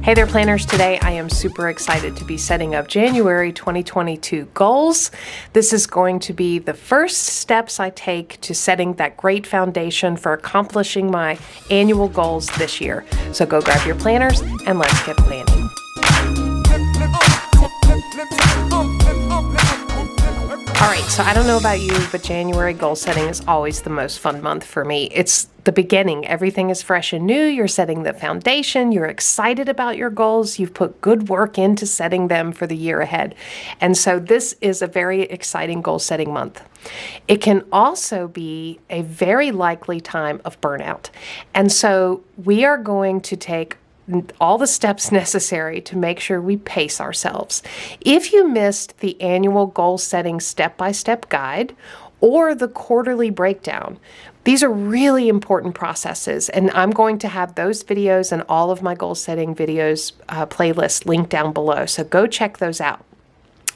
Hey there, planners. Today I am super excited to be setting up January 2022 goals. This is going to be the first steps I take to setting that great foundation for accomplishing my annual goals this year. So go grab your planners and let's get planning. All right, so I don't know about you, but January goal setting is always the most fun month for me. It's the beginning. Everything is fresh and new. You're setting the foundation. You're excited about your goals. You've put good work into setting them for the year ahead. And so this is a very exciting goal setting month. It can also be a very likely time of burnout. And so we are going to take all the steps necessary to make sure we pace ourselves. If you missed the annual goal setting step-by-step guide or the quarterly breakdown, these are really important processes, and I'm going to have those videos and all of my goal setting videos playlist linked down below, so go check those out.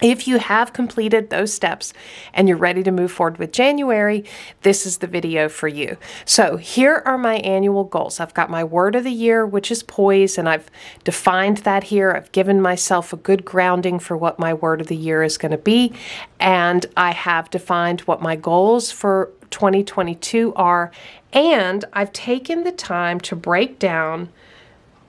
If you have completed those steps and you're ready to move forward with January, this is the video for you. So here are my annual goals. I've got my word of the year, which is poise, and I've defined that here. I've given myself a good grounding for what my word of the year is going to be, and I have defined what my goals for 2022 are, and I've taken the time to break down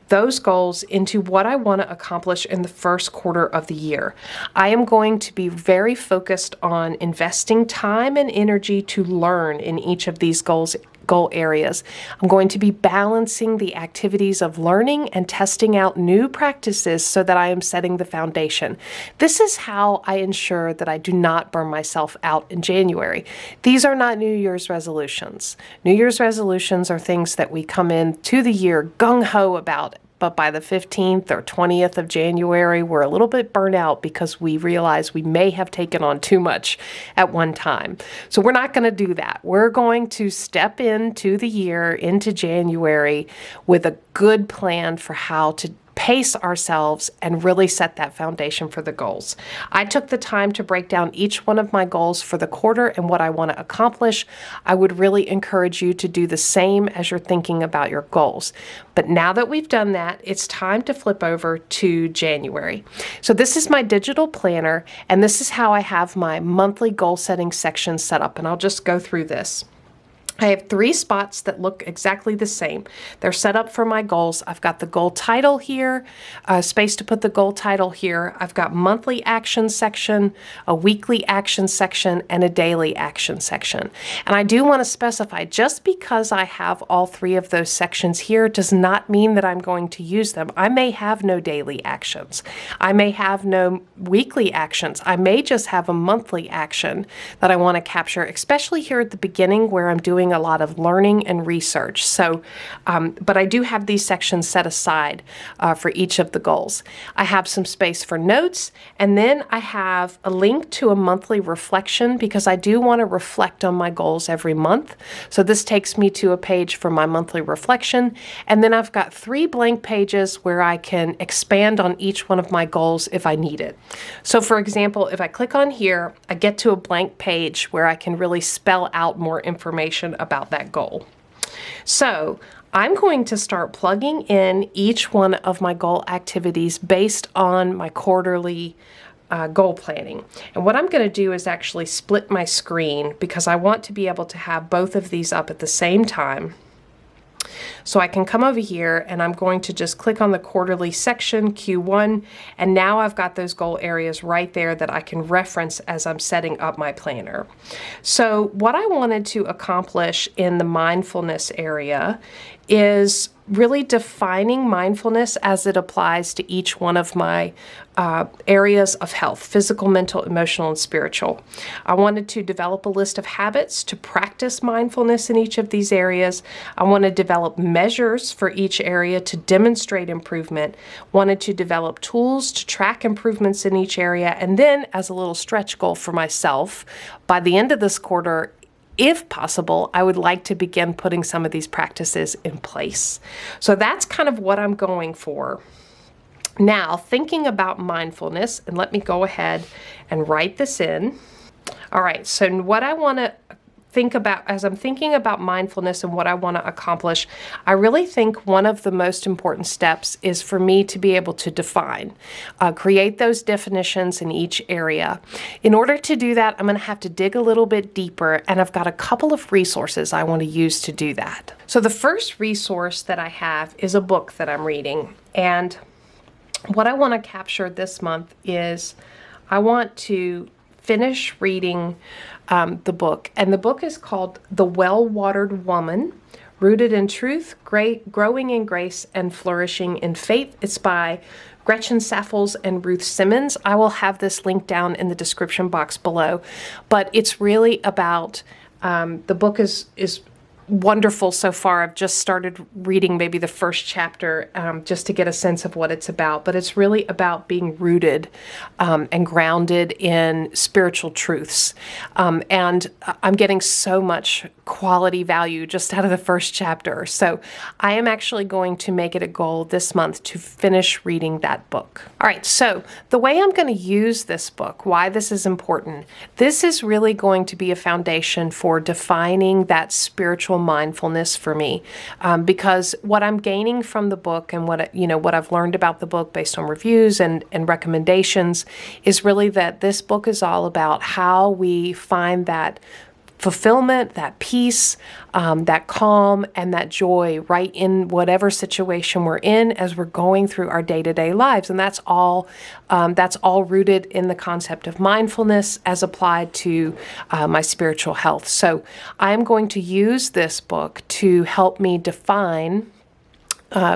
those goals into what I want to accomplish in the first quarter of the year. I am going to be very focused on investing time and energy to learn in each of these goal areas. I'm going to be balancing the activities of learning and testing out new practices so that I am setting the foundation. This is how I ensure that I do not burn myself out in January. These are not New Year's resolutions. New Year's resolutions are things that we come into the year gung-ho about, but by the 15th or 20th of January, we're a little bit burnt out because we realize we may have taken on too much at one time. So we're not going to do that. We're going to step into the year, into January, with a good plan for how to pace ourselves and really set that foundation for the goals. I took the time to break down each one of my goals for the quarter and what I want to accomplish. I would really encourage you to do the same as you're thinking about your goals. But now that we've done that, it's time to flip over to January. So this is my digital planner, and this is how I have my monthly goal setting section set up, and I'll just go through this. I have 3 spots that look exactly the same. They're set up for my goals. I've got the goal title here, space to put the goal title here. I've got monthly action section, a weekly action section, and a daily action section. And I do want to specify, just because I have all 3 of those sections here does not mean that I'm going to use them. I may have no daily actions. I may have no weekly actions. I may just have a monthly action that I want to capture, especially here at the beginning where I'm doing a lot of learning and research. So, but I do have these sections set aside for each of the goals. I have some space for notes, and then I have a link to a monthly reflection because I do want to reflect on my goals every month. So this takes me to a page for my monthly reflection, and then I've got 3 blank pages where I can expand on each one of my goals if I need it. So for example, if I click on here, I get to a blank page where I can really spell out more information about that goal. So I'm going to start plugging in each one of my goal activities based on my quarterly goal planning. And what I'm going to do is actually split my screen because I want to be able to have both of these up at the same time. So I can come over here and I'm going to just click on the quarterly section, Q1, and now I've got those goal areas right there that I can reference as I'm setting up my planner. So what I wanted to accomplish in the mindfulness area is really defining mindfulness as it applies to each one of my areas of health: physical, mental, emotional, and spiritual. I wanted to develop a list of habits to practice mindfulness in each of these areas. I want to develop measures for each area to demonstrate improvement. Wanted to develop tools to track improvements in each area. And then, as a little stretch goal for myself, by the end of this quarter, if possible, I would like to begin putting some of these practices in place. So that's kind of what I'm going for. Now, thinking about mindfulness, and let me go ahead and write this in. All right, so what I want to I'm thinking about mindfulness and what I want to accomplish, I really think one of the most important steps is for me to be able to create those definitions in each area. In order to do that, I'm going to have to dig a little bit deeper, and I've got a couple of resources I want to use to do that. So the first resource that I have is a book that I'm reading, and what I want to capture this month is I want to finish reading the book. And the book is called The Well-Watered Woman, Rooted in Truth, Growing in Grace, and Flourishing in Faith. It's by Gretchen Saffels and Ruth Simmons. I will have this link down in the description box below. But it's really about, the book is wonderful so far. I've just started reading maybe the first chapter just to get a sense of what it's about. But it's really about being rooted and grounded in spiritual truths. And I'm getting so much quality value just out of the first chapter. So I am actually going to make it a goal this month to finish reading that book. All right, so the way I'm going to use this book, why this is important, this is really going to be a foundation for defining that spiritual mindfulness for me, because what I'm gaining from the book and what I've learned about the book based on reviews and recommendations is really that this book is all about how we find that fulfillment, that peace, that calm, and that joy right in whatever situation we're in as we're going through our day-to-day lives. And that's all rooted in the concept of mindfulness as applied to my spiritual health. So I am going to use this book to help me define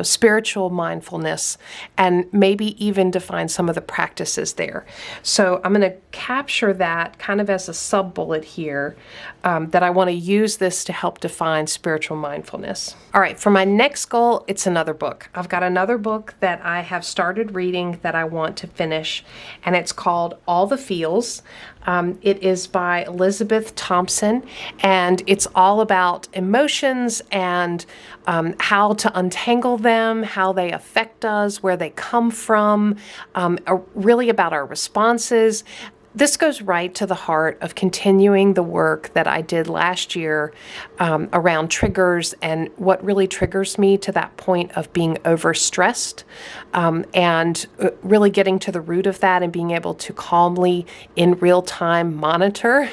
spiritual mindfulness and maybe even define some of the practices there. So I'm going to capture that kind of as a sub-bullet here, that I want to use this to help define spiritual mindfulness. All right, for my next goal, it's another book. I've got another book that I have started reading that I want to finish, and it's called All the Feels. It is by Elizabeth Thompson, and it's all about emotions and how to untangle them, how they affect us, where they come from, really about our responses. This goes right to the heart of continuing the work that I did last year around triggers and what really triggers me to that point of being overstressed, and really getting to the root of that and being able to calmly, in real time, monitor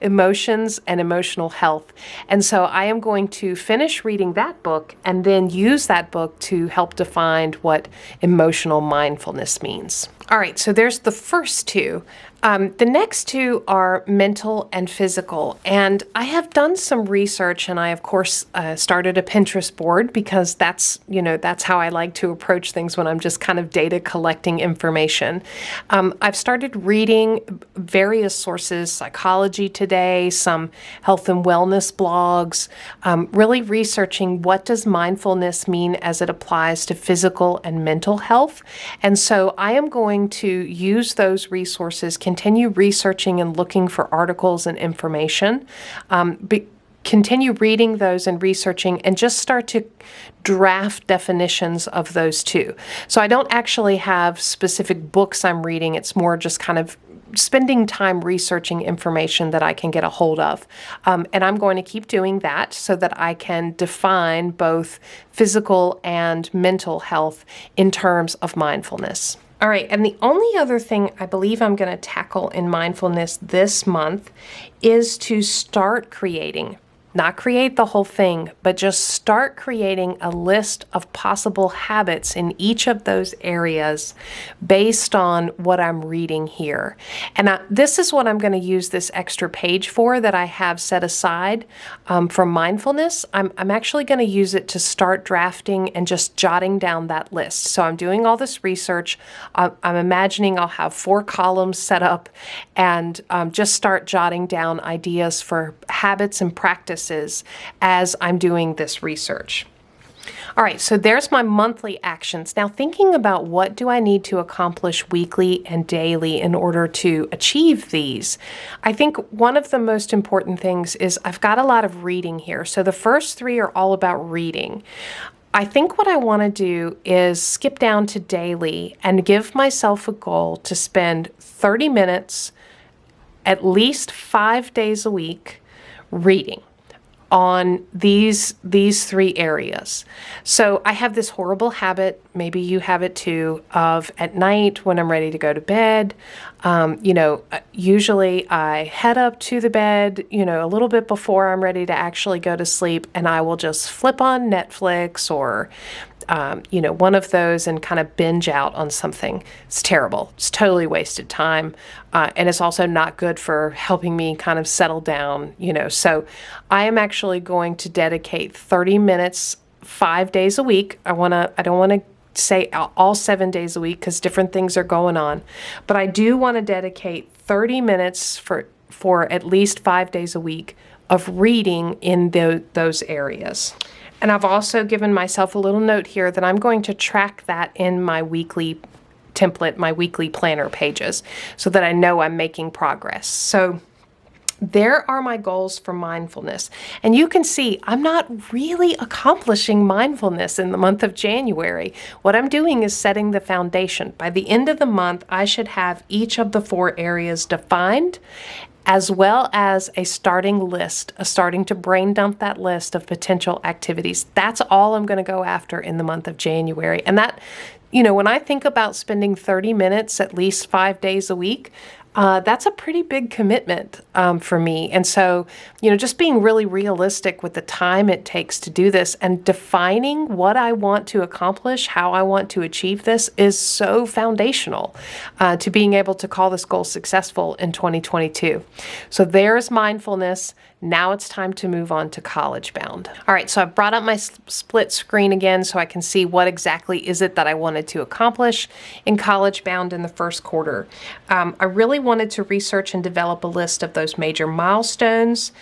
emotions and emotional health. And so I am going to finish reading that book and then use that book to help define what emotional mindfulness means. All right, so there's the first two. The next two are mental and physical. And I have done some research, and I, of course, started a Pinterest board because that's how I like to approach things when I'm just kind of data collecting information. I've started reading various sources, Psychology Today, some health and wellness blogs, really researching what does mindfulness mean as it applies to physical and mental health. And so I am going to use those resources, continue researching and looking for articles and information, continue reading those and researching, and just start to draft definitions of those two. So I don't actually have specific books I'm reading. It's more just kind of spending time researching information that I can get a hold of. And I'm going to keep doing that so that I can define both physical and mental health in terms of mindfulness. All right, and the only other thing I believe I'm going to tackle in mindfulness this month is to start creating. Not create the whole thing, but just start creating a list of possible habits in each of those areas based on what I'm reading here. And this is what I'm going to use this extra page for that I have set aside for mindfulness. I'm actually going to use it to start drafting and just jotting down that list. So I'm doing all this research. I'm imagining I'll have 4 columns set up and just start jotting down ideas for habits and practices as I'm doing this research. All right, so there's my monthly actions. Now thinking about what do I need to accomplish weekly and daily in order to achieve these, I think one of the most important things is I've got a lot of reading here. So the first 3 are all about reading. I think what I want to do is skip down to daily and give myself a goal to spend 30 minutes at least 5 days a week reading on these three areas. So I have this horrible habit, maybe you have it too, of at night when I'm ready to go to bed, usually I head up to the bed, a little bit before I'm ready to actually go to sleep, and I will just flip on Netflix or one of those and kind of binge out on something. It's terrible. It's totally wasted time. And it's also not good for helping me kind of settle down, So I am actually going to dedicate 30 minutes, 5 days a week. I don't want to say all 7 days a week because different things are going on. But I do want to dedicate 30 minutes for at least 5 days a week of reading in those areas. And I've also given myself a little note here that I'm going to track that in my weekly template, my weekly planner pages, so that I know I'm making progress. So there are my goals for mindfulness. And you can see I'm not really accomplishing mindfulness in the month of January. What I'm doing is setting the foundation. By the end of the month, I should have each of the 4 areas defined, as well as a starting list, starting to brain dump that list of potential activities. That's all I'm going to go after in the month of January. And that, when I think about spending 30 minutes at least 5 days a week, that's a pretty big commitment for me. And so, just being really realistic with the time it takes to do this and defining what I want to accomplish, how I want to achieve this is so foundational to being able to call this goal successful in 2022. So there's mindfulness. Now it's time to move on to College Bound. All right, so I've brought up my split screen again so I can see what exactly is it that I wanted to accomplish in College Bound in the first quarter. I really wanted to research and develop a list of those major milestones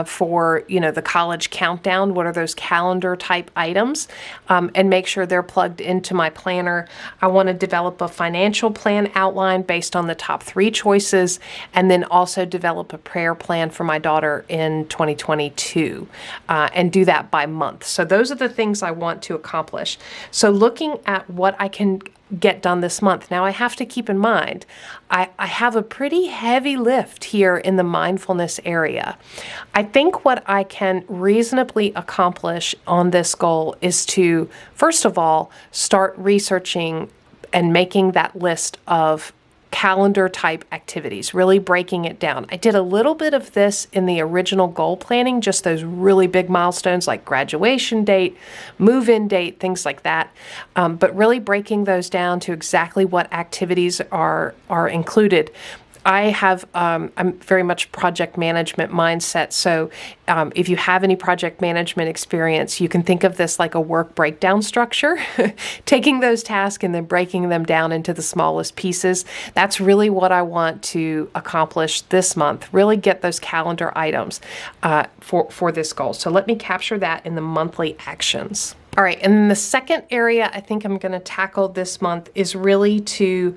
for, the college countdown. What are those calendar type items? And make sure they're plugged into my planner. I want to develop a financial plan outline based on the top 3 choices, and then also develop a prayer plan for my daughter in 2022 and do that by month. So those are the things I want to accomplish. So looking at what I can get done this month. Now I have to keep in mind, I have a pretty heavy lift here in the mindfulness area. I think what I can reasonably accomplish on this goal is to, first of all, start researching and making that list of calendar type activities, really breaking it down. I did a little bit of this in the original goal planning, just those really big milestones like graduation date, move-in date, things like that. But really breaking those down to exactly what activities are included. I'm very much project management mindset. So if you have any project management experience, you can think of this like a work breakdown structure, taking those tasks and then breaking them down into the smallest pieces. That's really what I want to accomplish this month, really get those calendar items for this goal. So let me capture that in the monthly actions. All right, and then the second area I think I'm going to tackle this month is really to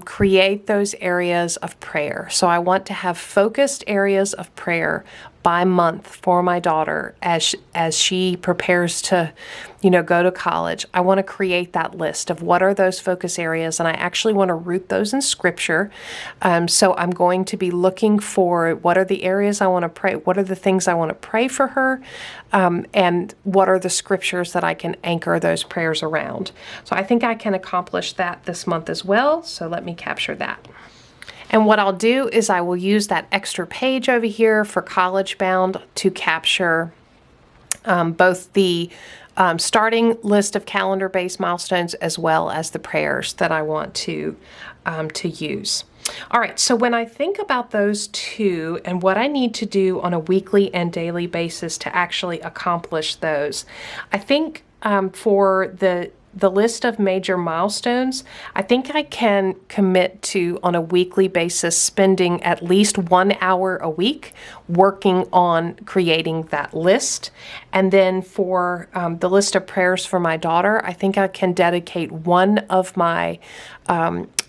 create those areas of prayer. So I want to have focused areas of prayer by month for my daughter as she prepares to, go to college. I want to create that list of what are those focus areas, and I actually want to root those in Scripture. So I'm going to be looking for what are the areas I want to pray, what are the things I want to pray for her, and what are the scriptures that I can anchor those prayers around. So I think I can accomplish that this month as well. So let me capture that. And what I'll do is I will use that extra page over here for College Bound to capture both the starting list of calendar-based milestones as well as the prayers that I want to use. All right, so when I think about those two and what I need to do on a weekly and daily basis to actually accomplish those, I think for the list of major milestones, I think I can commit to, on a weekly basis, spending at least 1 hour a week working on creating that list. And then for the list of prayers for my daughter, I think I can dedicate one of my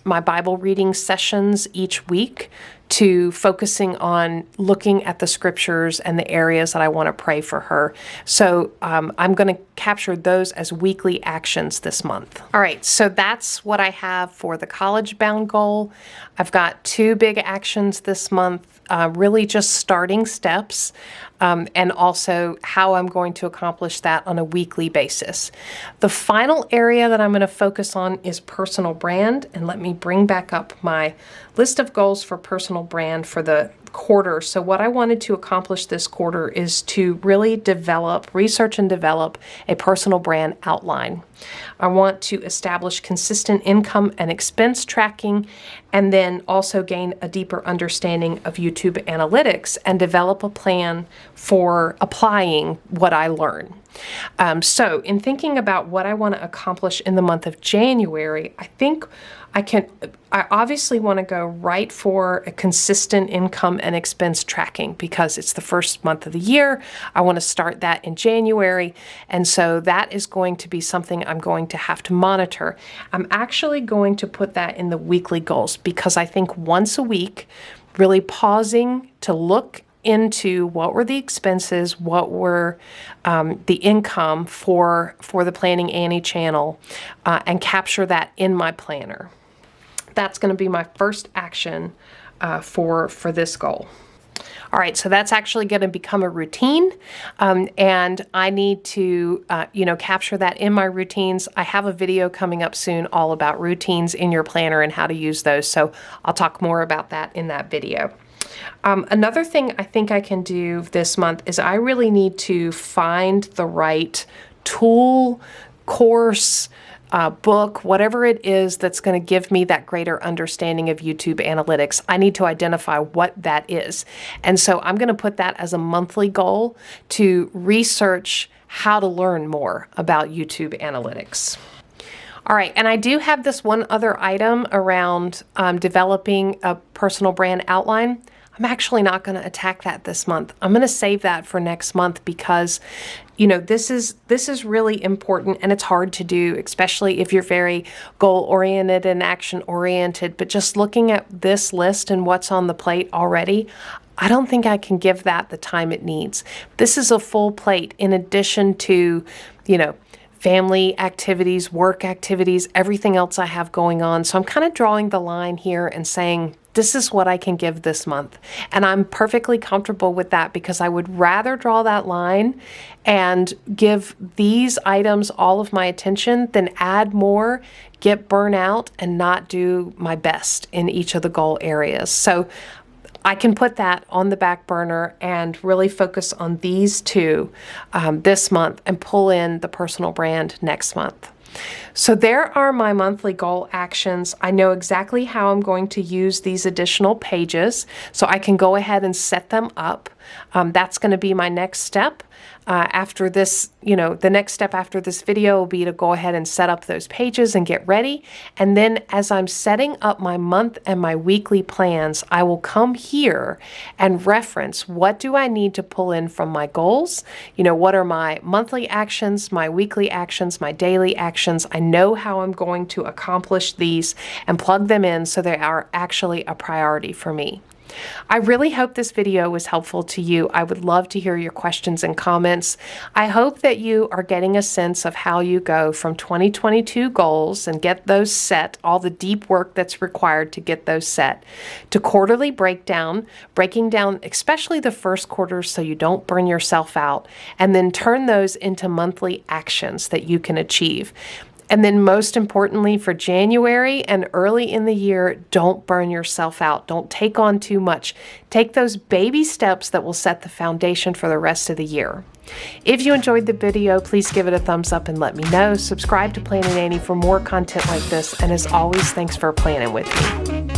my Bible reading sessions each week to focusing on looking at the scriptures and the areas that I want to pray for her. So I'm going to capture those as weekly actions this month. All right, so that's what I have for the college-bound goal. I've got 2 big actions this month, really just starting steps, and also how I'm going to accomplish that on a weekly basis. The final area that I'm going to focus on is personal brand, and let me bring back up my list of goals for personal brand for the quarter. So what I wanted to accomplish this quarter is to really research and develop a personal brand outline. I want to establish consistent income and expense tracking, and then also gain a deeper understanding of YouTube analytics and develop a plan for applying what I learn. So in thinking about what I want to accomplish in the month of January, I obviously want to go right for a consistent income and expense tracking because it's the first month of the year. I want to start that in January. And so that is going to be something I'm going to have to monitor. I'm actually going to put that in the weekly goals because I think once a week, really pausing to look into what were the expenses, what were the income for the Planning Annie channel, and capture that in my planner. That's going to be my first action for this goal. All right, so that's actually going to become a routine, and I need to, capture that in my routines. I have a video coming up soon all about routines in your planner and how to use those, so I'll talk more about that in that video. Another thing I think I can do this month is I really need to find the right tool, course, book, whatever it is that's going to give me that greater understanding of YouTube analytics. I need to identify what that is. And so I'm going to put that as a monthly goal to research how to learn more about YouTube analytics. All right, and I do have this one other item around developing a personal brand outline. I'm actually not going to attack that this month. I'm going to save that for next month because, this is really important and it's hard to do, especially if you're very goal-oriented and action-oriented. But just looking at this list and what's on the plate already, I don't think I can give that the time it needs. This is a full plate in addition to, family activities, work activities, everything else I have going on. So I'm kind of drawing the line here and saying, this is what I can give this month. And I'm perfectly comfortable with that because I would rather draw that line and give these items all of my attention than add more, get burnout, and not do my best in each of the goal areas. So I can put that on the back burner and really focus on these 2 this month and pull in the personal brand next month. So there are my monthly goal actions. I know exactly how I'm going to use these additional pages, so I can go ahead and set them up. That's going to be my next step. After this, the next step after this video will be to go ahead and set up those pages and get ready. And then as I'm setting up my month and my weekly plans, I will come here and reference what do I need to pull in from my goals? What are my monthly actions, my weekly actions, my daily actions? I know how I'm going to accomplish these and plug them in so they are actually a priority for me. I really hope this video was helpful to you. I would love to hear your questions and comments. I hope that you are getting a sense of how you go from 2022 goals and get those set, all the deep work that's required to get those set, to quarterly breaking down especially the first quarter so you don't burn yourself out, and then turn those into monthly actions that you can achieve. And then most importantly for January and early in the year, don't burn yourself out. Don't take on too much. Take those baby steps that will set the foundation for the rest of the year. If you enjoyed the video, please give it a thumbs up and let me know. Subscribe to Planning Annie for more content like this. And as always, thanks for planning with me.